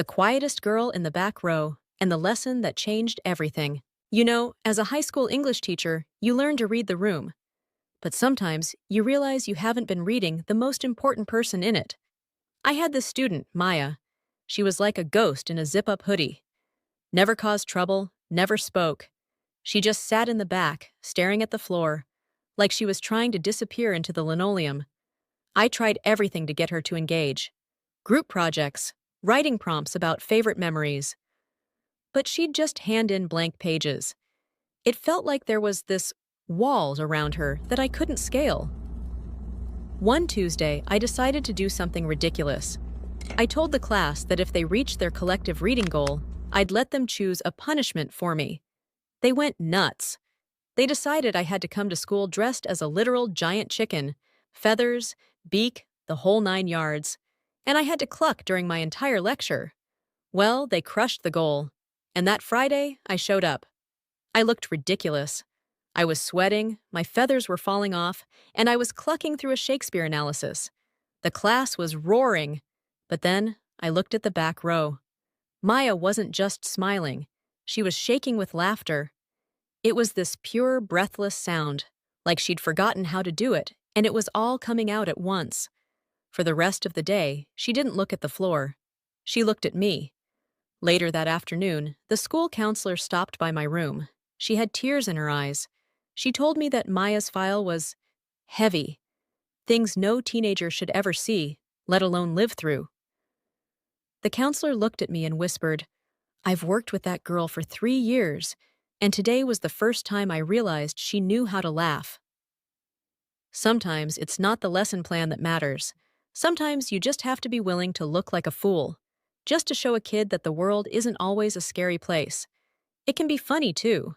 The Quietest Girl in the Back Row, and the Lesson That Changed Everything. You know, as a high school English teacher, you learn to read the room. But sometimes you realize you haven't been reading the most important person in it. I had this student, Maya. She was like a ghost in a zip-up hoodie. Never caused trouble, never spoke. She just sat in the back, staring at the floor, like she was trying to disappear into the linoleum. I tried everything to get her to engage. Group projects, writing prompts about favorite memories. But she'd just hand in blank pages. It felt like there was this walls around her that I couldn't scale. One Tuesday, I decided to do something ridiculous. I told the class that if they reached their collective reading goal, I'd let them choose a punishment for me. They went nuts. They decided I had to come to school dressed as a literal giant chicken, feathers, beak, the whole 9 yards, and I had to cluck during my entire lecture. Well, they crushed the goal, and that Friday, I showed up. I looked ridiculous. I was sweating, my feathers were falling off, and I was clucking through a Shakespeare analysis. The class was roaring, but then I looked at the back row. Maya wasn't just smiling, she was shaking with laughter. It was this pure, breathless sound, like she'd forgotten how to do it, and it was all coming out at once. For the rest of the day, she didn't look at the floor. She looked at me. Later that afternoon, the school counselor stopped by my room. She had tears in her eyes. She told me that Maya's file was heavy, things no teenager should ever see, let alone live through. The counselor looked at me and whispered, "I've worked with that girl for 3 years, and today was the first time I realized she knew how to laugh." Sometimes it's not the lesson plan that matters. Sometimes you just have to be willing to look like a fool, just to show a kid that the world isn't always a scary place. It can be funny, too.